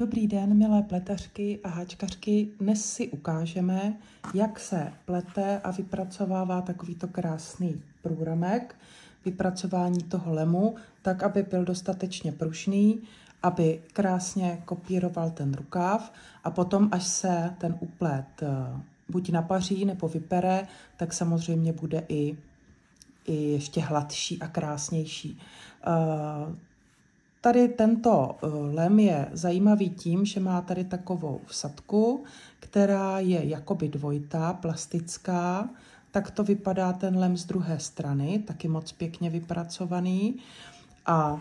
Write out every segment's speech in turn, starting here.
Dobrý den, milé pletařky a háčkařky. Dnes si ukážeme, jak se plete a vypracovává takovýto krásný průramek, vypracování toho lemu, tak, aby byl dostatečně pružný, aby krásně kopíroval ten rukáv a potom, až se ten úplet buď napaří nebo vypere, tak samozřejmě bude i ještě hladší a krásnější. Tady tento lem je zajímavý tím, že má tady takovou vsadku, která je jakoby dvojitá, plastická. Tak to vypadá ten lem z druhé strany, taky moc pěkně vypracovaný. A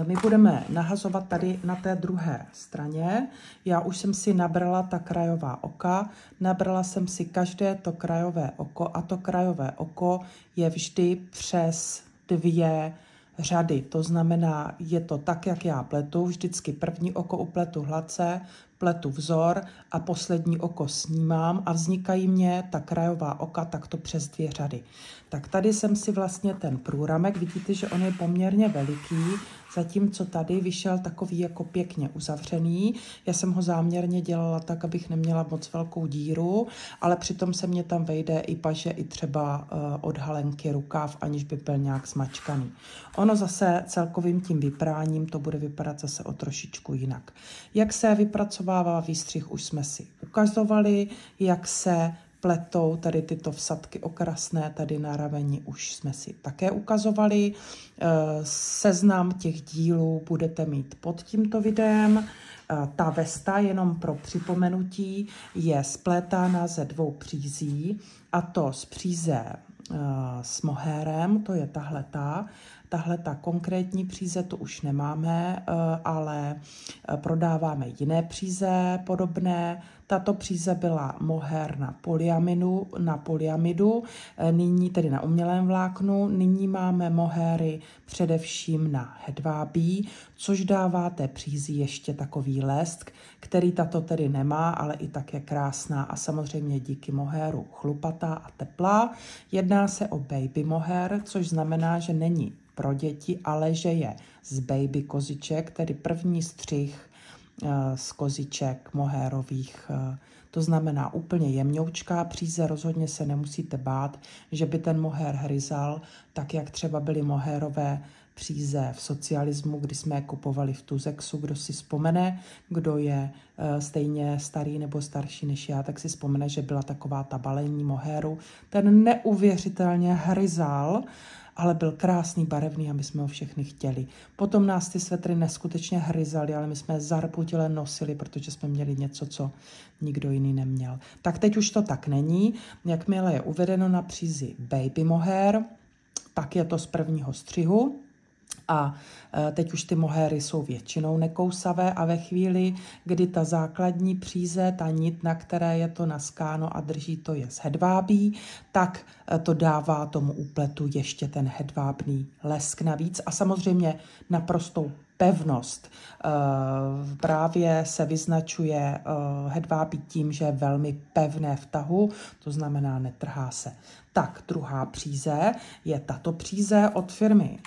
my budeme nahazovat tady na té druhé straně. Já už jsem si nabrala ta krajová oka, nabrala jsem si každé to krajové oko a to krajové oko je vždy přes 2 řady. To znamená, je to tak, jak já pletu, vždycky první oko upletu hladce, pletu vzor a poslední oko snímám a vznikají mě ta krajová oka takto přes 2 řady. Tak tady jsem si vlastně ten průramek, vidíte, že on je poměrně veliký, zatímco tady vyšel takový jako pěkně uzavřený. Já jsem ho záměrně dělala tak, abych neměla moc velkou díru, ale přitom se mě tam vejde i paže, i třeba od halenky rukáv, aniž by byl nějak smačkaný. Ono zase celkovým tím vypráním to bude vypadat zase o trošičku jinak. Jak se vypracovává výstřih, už jsme si ukazovali, jak se pletou tady tyto vsadky okrasné, tady na rameni už jsme si také ukazovali. Seznam těch dílů budete mít pod tímto videem. Ta vesta, jenom pro připomenutí, je splétána ze 2 přízí, a to z příze s mohérem, to je tahle ta konkrétní příze, to už nemáme, ale prodáváme jiné příze podobné. Tato příze byla mohér na polyamidu, nyní tedy na umělém vláknu, nyní máme mohéry především na hedvábí, což dává té přízi ještě takový lesk, který tato tedy nemá, ale i tak je krásná a samozřejmě díky mohéru chlupatá a teplá. Jedná se o baby mohér, což znamená, že není pro děti, ale že je z baby koziček, tedy první střih z koziček mohérových. To znamená úplně jemňoučká příze, rozhodně se nemusíte bát, že by ten mohér hryzal, tak jak třeba byly mohérové příze v socialismu, kdy jsme je kupovali v Tuzexu. Kdo si vzpomene, kdo je stejně starý nebo starší než já, tak si vzpomene, že byla taková ta balení mohéru. Ten neuvěřitelně hryzal, ale byl krásný, barevný a my jsme ho všechny chtěli. Potom nás ty svetry neskutečně hryzaly, ale my jsme je zarputile nosili, protože jsme měli něco, co nikdo jiný neměl. Tak teď už to tak není. Jakmile je uvedeno na přízi baby mohair, tak je to z prvního střihu. A teď už ty mohéry jsou většinou nekousavé a ve chvíli, kdy ta základní příze, ta nit, na které je to naskáno a drží to je z hedvábí, tak to dává tomu úpletu ještě ten hedvábný lesk navíc a samozřejmě naprostou pevnost. Právě se vyznačuje hedvábí tím, že je velmi pevné v tahu, to znamená netrhá se. Tak druhá příze je tato příze od firmy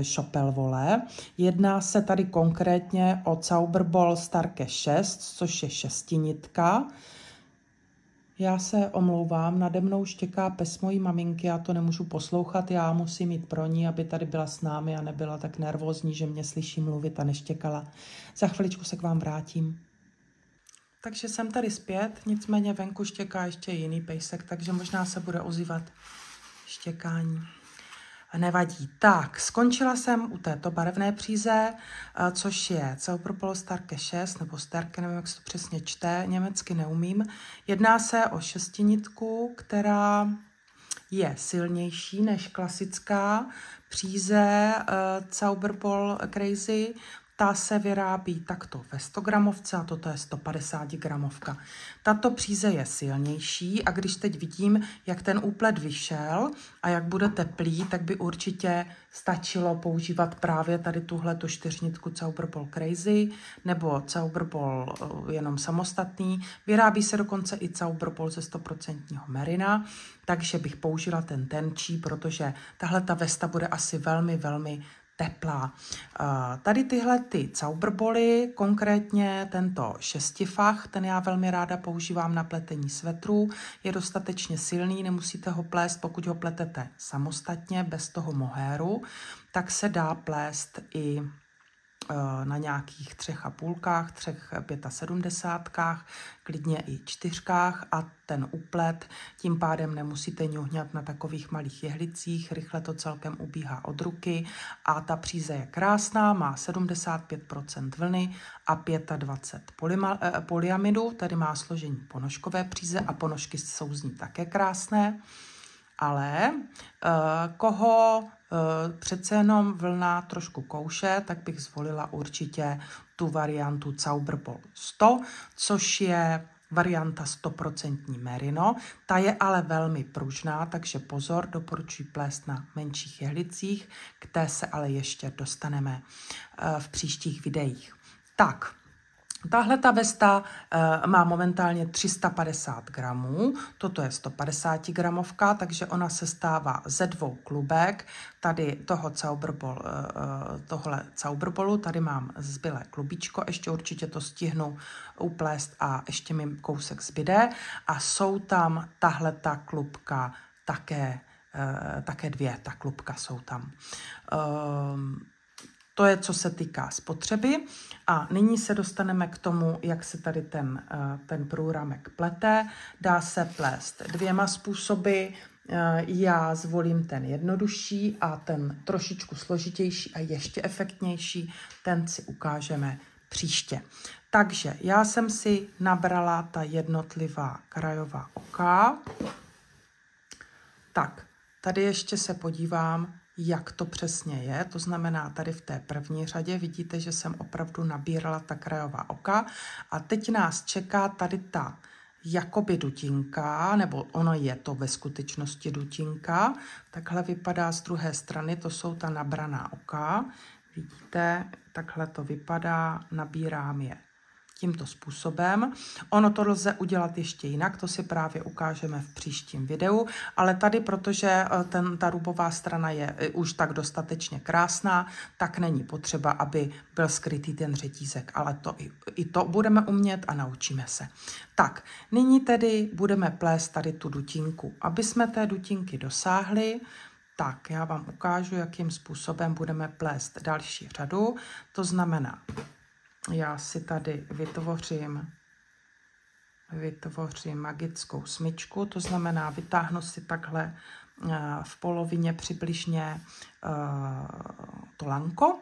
Schopelwolle. Jedná se tady konkrétně o Zauberball Starke 6, což je 6nitka. Já se omlouvám, nade mnou štěká pes mojí maminky, já to nemůžu poslouchat, já musím jít pro ní, aby tady byla s námi a nebyla tak nervózní, že mě slyší mluvit a neštěkala. Za chviličku se k vám vrátím. Takže jsem tady zpět, nicméně venku štěká ještě jiný pejsek, takže možná se bude ozývat štěkání. Nevadí. Tak, skončila jsem u této barevné příze, což je Zauberball Starke 6, nebo Starke, nevím, jak se to přesně čte, německy neumím. Jedná se o 6nitku, která je silnější než klasická příze Zauberball Crazy. Ta se vyrábí takto ve 100 gramovce a toto je 150 gramovka. Tato příze je silnější a když teď vidím, jak ten úplet vyšel a jak bude teplý, tak by určitě stačilo používat právě tady tuhletu 4nitku Zauberball Crazy nebo Zauberball jenom samostatný. Vyrábí se dokonce i Zauberball ze 100% merina, takže bych použila ten tenčí, protože tahle ta vesta bude asi velmi, velmi teplá. Tady tyhle ty Zauberboly, konkrétně tento šestifach, ten já velmi ráda používám na pletení svetrů, je dostatečně silný, nemusíte ho plést, pokud ho pletete samostatně, bez toho mohéru, tak se dá plést i na nějakých 3,5, 3,75, klidně i 4 a ten uplet, tím pádem nemusíte ňuhňat na takových malých jehlicích, rychle to celkem ubíhá od ruky a ta příze je krásná, má 75% vlny a 25 polyamidu, tady má složení ponožkové příze a ponožky jsou z ní také krásné, ale koho přece jenom vlna trošku kouše, tak bych zvolila určitě tu variantu Zauberbol 100, což je varianta 100% merino. Ta je ale velmi pružná, takže pozor, doporučuji plést na menších jehlicích, k té se ale ještě dostaneme v příštích videích. Tak, tahle ta vesta má momentálně 350 gramů, toto je 150 gramovka, takže ona se stává ze 2 klubek. Tady tohle Zauberbolu, tady mám zbylé klubíčko, ještě určitě to stihnu uplést a ještě mi kousek zbyde. A jsou tam tahle ta klubka také 2, ta klubka jsou tam. To je, co se týká spotřeby. A nyní se dostaneme k tomu, jak se tady ten průramek plete. Dá se plést 2 způsoby. Já zvolím ten jednodušší a ten trošičku složitější a ještě efektnější, ten si ukážeme příště. Takže já jsem si nabrala ta jednotlivá krajová oka. Tak, tady ještě se podívám, jak to přesně je. To znamená, tady v té první řadě vidíte, že jsem opravdu nabírala ta krajová oka a teď nás čeká tady ta jakoby dutinka, nebo ono je to ve skutečnosti dutinka. Takhle vypadá z druhé strany, to jsou ta nabraná oka. Vidíte, takhle to vypadá, nabírám je tímto způsobem. Ono to lze udělat ještě jinak, to si právě ukážeme v příštím videu, ale tady, protože ta rubová strana je už tak dostatečně krásná, tak není potřeba, aby byl skrytý ten řetízek, ale i to budeme umět a naučíme se. Tak, nyní tedy budeme plést tady tu dutinku. Aby jsme té dutinky dosáhli, tak já vám ukážu, jakým způsobem budeme plést další řadu, to znamená, já si tady vytvořím magickou smyčku, to znamená, vytáhnu si takhle v polovině přibližně to lanko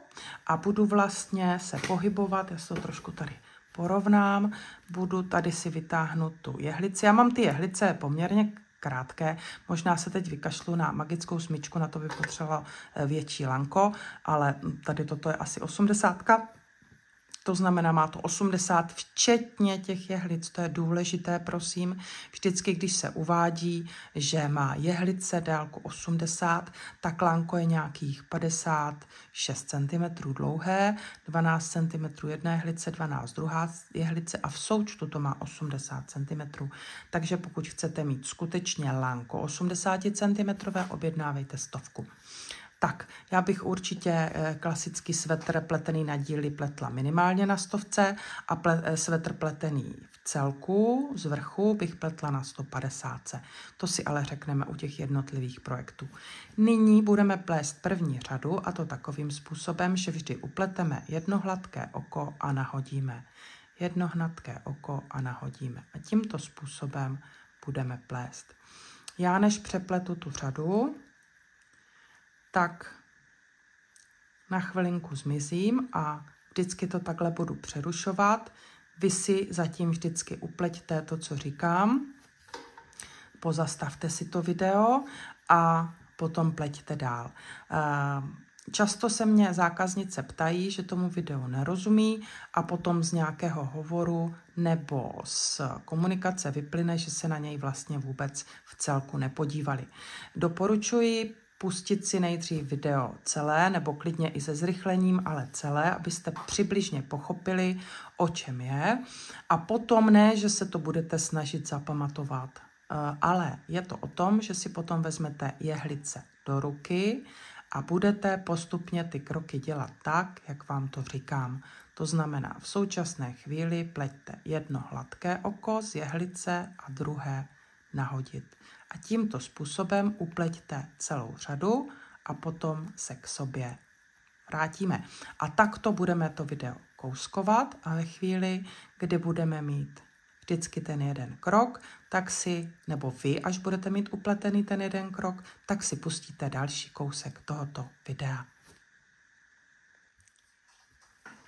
a budu vlastně se pohybovat, já se to trošku tady porovnám, budu tady si vytáhnout tu jehlici. Já mám ty jehlice poměrně krátké, možná se teď vykašlu na magickou smyčku, na to by potřeboval větší lanko, ale tady toto je asi 80. To znamená, má to 80 včetně těch jehlic, to je důležité, prosím. Vždycky, když se uvádí, že má jehlice délku 80, tak lánko je nějakých 56 cm dlouhé, 12 cm jedné jehlice, 12 druhá jehlice a v součtu to má 80 cm. Takže pokud chcete mít skutečně lánko 80 cm, objednávejte 100. Tak, já bych určitě klasický svetr pletený na díly pletla minimálně na 100 a svetr pletený v celku z vrchu bych pletla na 150. To si ale řekneme u těch jednotlivých projektů. Nyní budeme plést první řadu a to takovým způsobem, že vždy upleteme jedno hladké oko a nahodíme. Jedno hladké oko a nahodíme. A tímto způsobem budeme plést. Já než přepletu tu řadu, tak na chvilinku zmizím a vždycky to takhle budu přerušovat. Vy si zatím vždycky upleťte to, co říkám. Pozastavte si to video a potom pleťte dál. Často se mě zákaznice ptají, že tomu videu nerozumí a potom z nějakého hovoru nebo z komunikace vyplyne, že se na něj vlastně vůbec v celku nepodívali. Doporučuji pustit si nejdřív video celé, nebo klidně i se zrychlením, ale celé, abyste přibližně pochopili, o čem je. A potom ne, že se to budete snažit zapamatovat, ale je to o tom, že si potom vezmete jehlice do ruky A budete postupně ty kroky dělat tak, jak vám to říkám. To znamená, v současné chvíli pleťte jedno hladké oko z jehlice a druhé nahodit. A tímto způsobem upleťte celou řadu a potom se k sobě vrátíme. A takto budeme to video kouskovat a ve chvíli, kdy budeme mít vždycky ten jeden krok, tak si, nebo vy, až budete mít upletený ten jeden krok, tak si pustíte další kousek tohoto videa.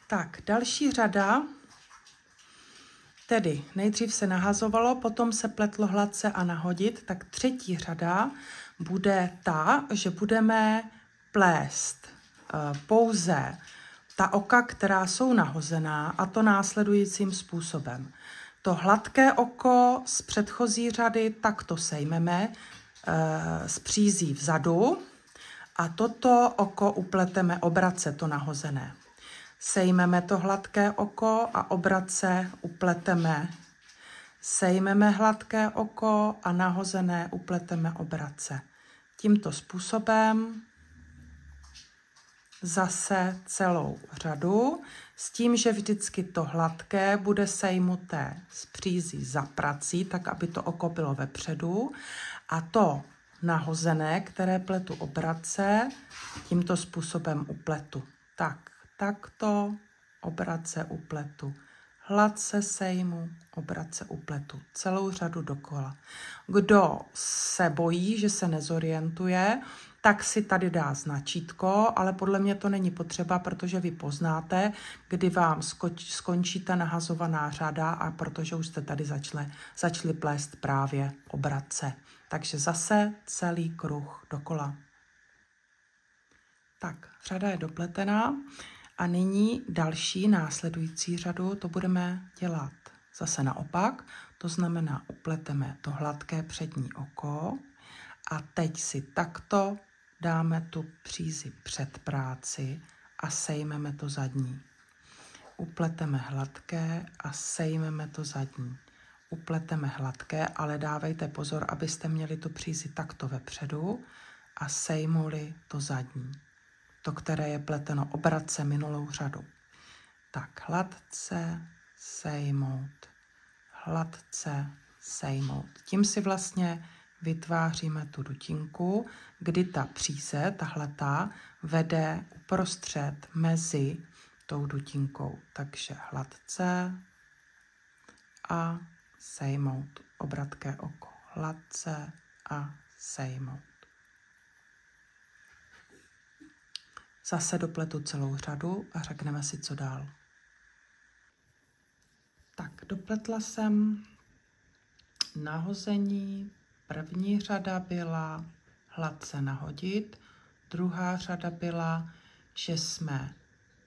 Tak, další řada, tedy nejdřív se nahazovalo, potom se pletlo hladce a nahodit, tak třetí řada bude ta, že budeme plést pouze ta oka, která jsou nahozená, a to následujícím způsobem. To hladké oko z předchozí řady takto sejmeme z přízí vzadu a toto oko upleteme obrace, to nahozené. Sejmeme to hladké oko a obrace upleteme. Sejmeme hladké oko a nahozené upleteme obrace. Tímto způsobem zase celou řadu, s tím, že vždycky to hladké bude sejmuté z přízí za prací, tak aby to oko bylo vepředu, a to nahozené, které pletu obrace, tímto způsobem upletu. Takto obrace upletu. Hladce sejmu, obrace upletu. Celou řadu dokola. Kdo se bojí, že se nezorientuje, tak si tady dá značítko, ale podle mě to není potřeba, protože vy poznáte, kdy vám skončí ta nahazovaná řada a protože už jste tady začali plést právě obrace. Takže zase celý kruh dokola. Tak, řada je dopletená a nyní další následující řadu, to budeme dělat zase naopak, to znamená upleteme to hladké přední oko a teď si takto dáme tu přízi před práci a sejmeme to zadní. Upleteme hladké a sejmeme to zadní. Upleteme hladké, ale dávejte pozor, abyste měli tu přízi takto vepředu a sejmuli to zadní. To, které je pleteno obrace minulou řadu. Tak hladce sejmout, hladce sejmout. Tím si vlastně vytváříme tu dutinku, kdy ta příze, tahleta, vede uprostřed mezi tou dutinkou. Takže hladce a sejmout. Obratké oko. Hladce a sejmout. Zase dopletu celou řadu a řekneme si, co dál. Tak, dopletla jsem nahození. První řada byla hladce nahodit, druhá řada byla, že jsme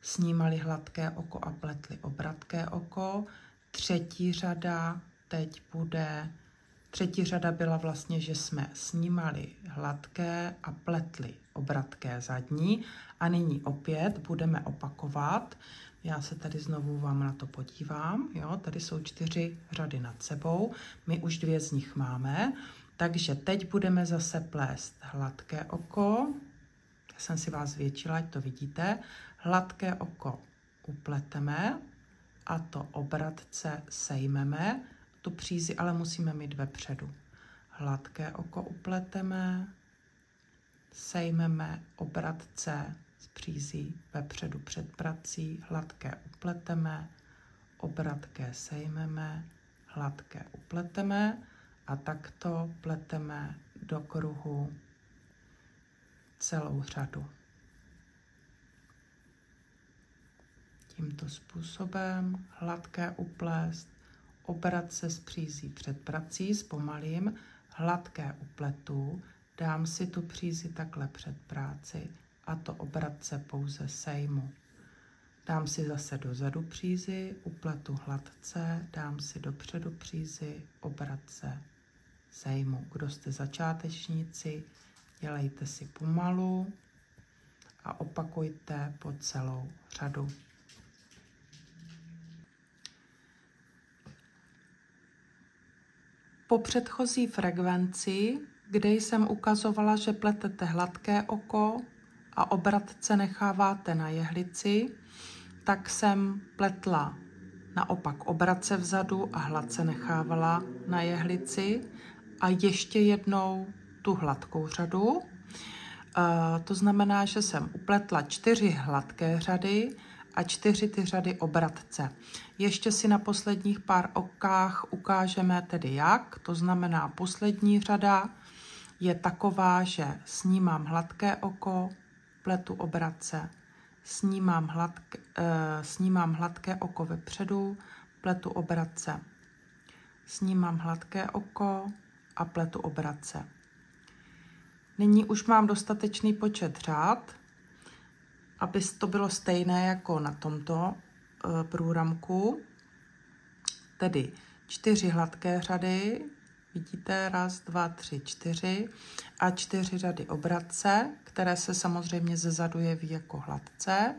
snímali hladké oko a pletli obratké oko, třetí řada byla vlastně, že jsme snímali hladké a pletli obratké zadní a nyní opět budeme opakovat. Já se tady znovu vám na to podívám, jo, tady jsou 4 řady nad sebou, my už 2 z nich máme, takže teď budeme zase plést hladké oko, já jsem si vás zvětšila, ať to vidíte, hladké oko upleteme a to obratce sejmeme, tu přízi ale musíme mít vepředu. Hladké oko upleteme, sejmeme obratce z přízí vepředu před prací, hladké upleteme, obratké sejmeme, hladké upleteme a takto pleteme do kruhu celou řadu. Tímto způsobem hladké uplést, obratce z přízí před prací, zpomalím, hladké upletu, dám si tu přízi takhle před práci a to obratce pouze sejmu. Dám si zase dozadu přízi, upletu hladce, dám si dopředu přízi, obratce sejmu. Kdo jste začátečníci, dělejte si pomalu a opakujte po celou řadu. Po předchozí frekvenci, kde jsem ukazovala, že pletete hladké oko a obratce necháváte na jehlici, tak jsem pletla naopak obratce vzadu a hladce nechávala na jehlici a ještě jednou tu hladkou řadu. To znamená, že jsem upletla 4 hladké řady a 4 ty řady obratce. Ještě si na posledních pár okách ukážeme tedy jak. To znamená, poslední řada je taková, že snímám hladké oko, pletu obratce, snímám hladké oko vepředu, pletu obratce, snímám hladké oko a pletu obratce. Nyní už mám dostatečný počet řad, aby to bylo stejné jako na tomto průramku, tedy 4 hladké řady, vidíte, 1, 2, 3, 4 a 4 řady obratce, které se samozřejmě zezadu jeví jako hladce.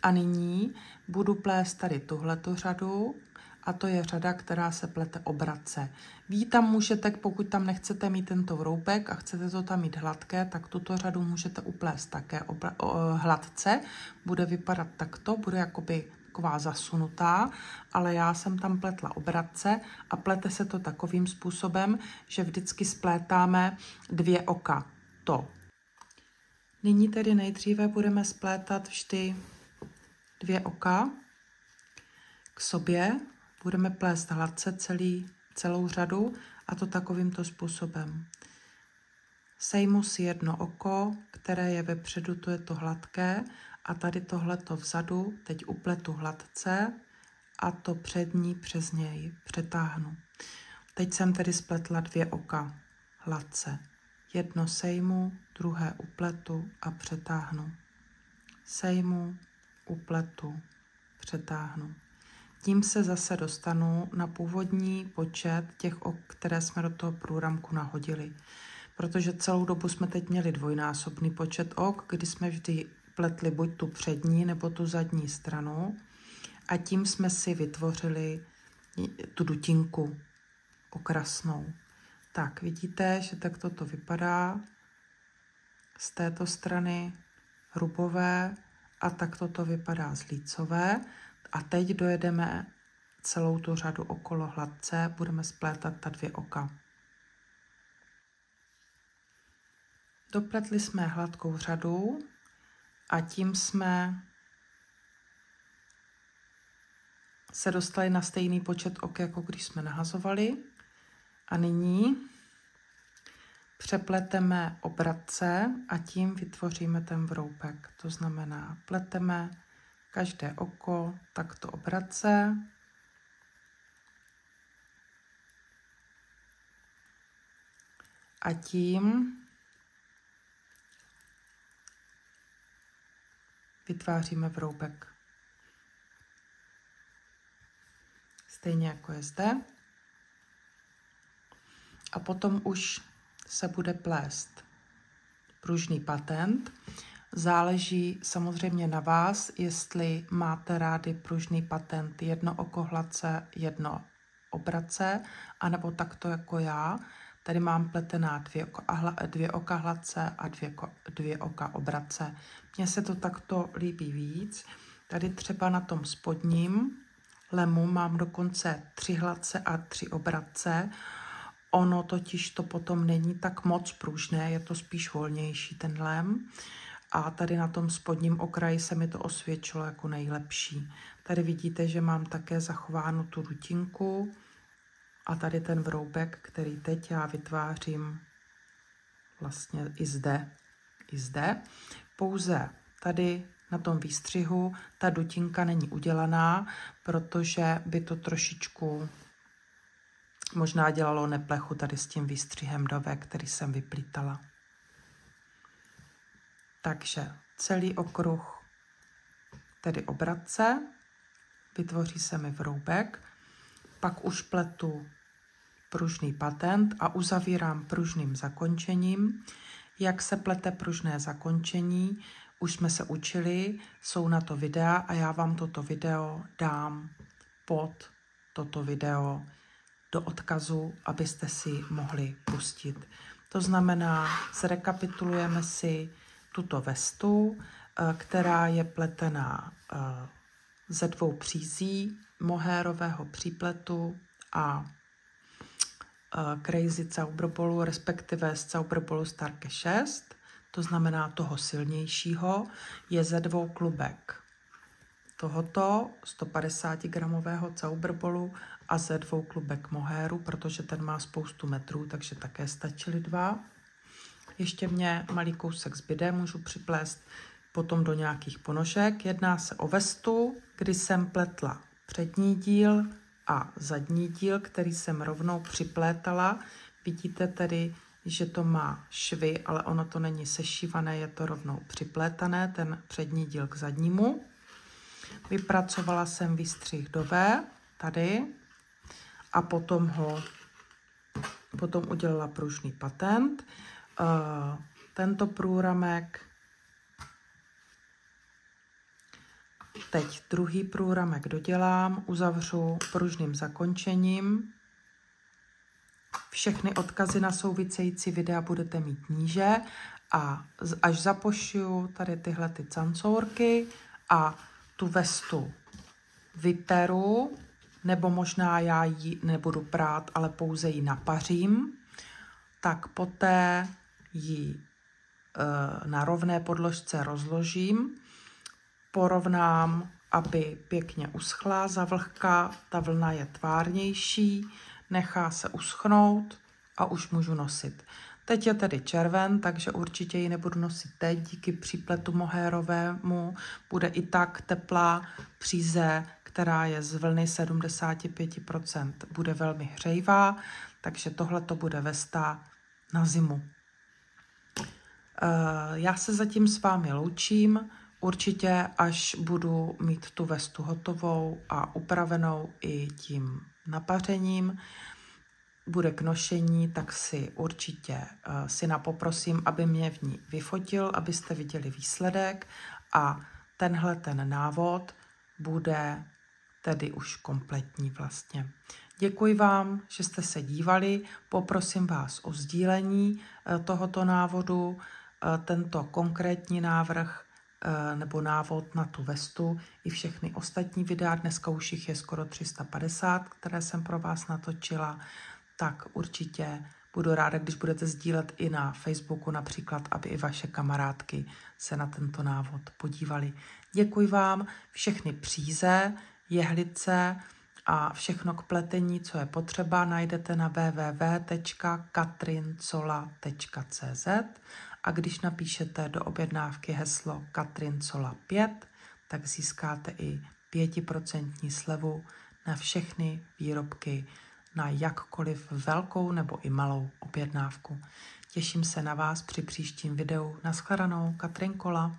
A nyní budu plést tady tuhletu řadu a to je řada, která se plete obratce. Vy tam můžete, pokud tam nechcete mít tento vroubek a chcete to tam mít hladké, tak tuto řadu můžete uplést také hladce. Bude vypadat takto, bude jakoby taková zasunutá, ale já jsem tam pletla obratce a plete se to takovým způsobem, že vždycky splétáme 2 oka. Nyní tedy nejdříve budeme splétat vždy 2 oka k sobě. Budeme plést hladce celou řadu a to takovýmto způsobem. Sejmu si jedno oko, které je vepředu, to je to hladké, a tady tohleto vzadu teď upletu hladce a to přední přes něj přetáhnu. Teď jsem tedy spletla 2 oka hladce. Jedno sejmu, druhé upletu a přetáhnu. Sejmu, upletu, přetáhnu. Tím se zase dostanu na původní počet těch ok, které jsme do toho průramku nahodili. Protože celou dobu jsme teď měli dvojnásobný počet ok, kdy jsme vždy pletli buď tu přední nebo tu zadní stranu a tím jsme si vytvořili tu dutinku okrasnou. Tak vidíte, že takto to vypadá z této strany hrubové a takto to vypadá z lícové. A teď dojedeme celou tu řadu okolo hladce, budeme splétat ta 2 oka. Dopletli jsme hladkou řadu a tím jsme se dostali na stejný počet ok, jako když jsme nahazovali. A nyní přepleteme obratce a tím vytvoříme ten vroubek. To znamená, pleteme každé oko takto obratce. A tím vytváříme vroubek. Stejně jako je zde. A potom už se bude plést pružný patent. Záleží samozřejmě na vás, jestli máte rádi pružný patent jedno oko hladce, jedno obratce, anebo takto jako já. Tady mám pletená 2 oka hladce a 2 oka obratce. Mně se to takto líbí víc. Tady třeba na tom spodním lemu mám dokonce 3 hladce a 3 obratce. Ono totiž to potom není tak moc pružné, je to spíš volnější ten lem. A tady na tom spodním okraji se mi to osvědčilo jako nejlepší. Tady vidíte, že mám také zachovánu tu dutinku a tady ten vroubek, který teď já vytvářím vlastně i zde. Pouze tady na tom výstřihu ta dutinka není udělaná, protože by to trošičku možná dělalo neplechu tady s tím výstřihem dove, který jsem vyplítala. Takže celý okruh, tedy obratce, vytvoří se mi vroubek, pak už pletu pružný patent a uzavírám pružným zakončením. Jak se plete pružné zakončení, už jsme se učili, jsou na to videa a já vám toto video dám pod toto video do odkazu, abyste si mohli pustit. To znamená, zrekapitulujeme si tuto vestu, která je pletená ze 2 přízí mohérového přípletu a Crazy Zauberballu, respektive z Zauberballu Starke 6, to znamená toho silnějšího, je ze 2 klubek tohoto 150 gramového Zauberballu a ze 2 klubek mohéru, protože ten má spoustu metrů, takže také stačily 2. Ještě mě malý kousek zbyde, můžu připlést potom do nějakých ponožek. Jedná se o vestu, kdy jsem pletla přední díl a zadní díl, který jsem rovnou připlétala. Vidíte tedy, že to má švy, ale ono to není sešívané, je to rovnou připlétané, ten přední díl k zadnímu. Vypracovala jsem výstřih do V, tady, a potom udělala pružný patent. Tento průramek, teď druhý průramek dodělám, uzavřu pružným zakončením. Všechny odkazy na související videa budete mít níže a až zapošiju tady tyhle ty cancourky a tu vestu vyperu, nebo možná já ji nebudu prát, ale pouze ji napařím, tak poté ji na rovné podložce rozložím, porovnám, aby pěkně uschla, zavlhka, ta vlna je tvárnější, nechá se uschnout a už můžu nosit. Teď je tedy červen, takže určitě ji nebudu nosit teď, díky přípletu mohérovému bude i tak teplá příze, která je z vlny 75%, bude velmi hřejivá, takže tohle to bude vesta na zimu. Já se zatím s vámi loučím, určitě až budu mít tu vestu hotovou a upravenou i tím napařením, bude k nošení, tak si určitě syna poprosím, aby mě v ní vyfotil, abyste viděli výsledek a tenhle ten návod bude tedy už kompletní vlastně. Děkuji vám, že jste se dívali, poprosím vás o sdílení tohoto návodu, tento konkrétní návrh nebo návod na tu vestu i všechny ostatní videa, dneska už jich je skoro 350, které jsem pro vás natočila, tak určitě budu ráda, když budete sdílet i na Facebooku například, aby i vaše kamarádky se na tento návod podívali. Děkuji vám, všechny příze, jehlice a všechno k pletení, co je potřeba, najdete na www.katrincola.cz a když napíšete do objednávky heslo Katrincola 5, tak získáte i 5% slevu na všechny výrobky, na jakkoliv velkou nebo i malou objednávku. Těším se na vás při příštím videu. Naschledanou, Katrinkola.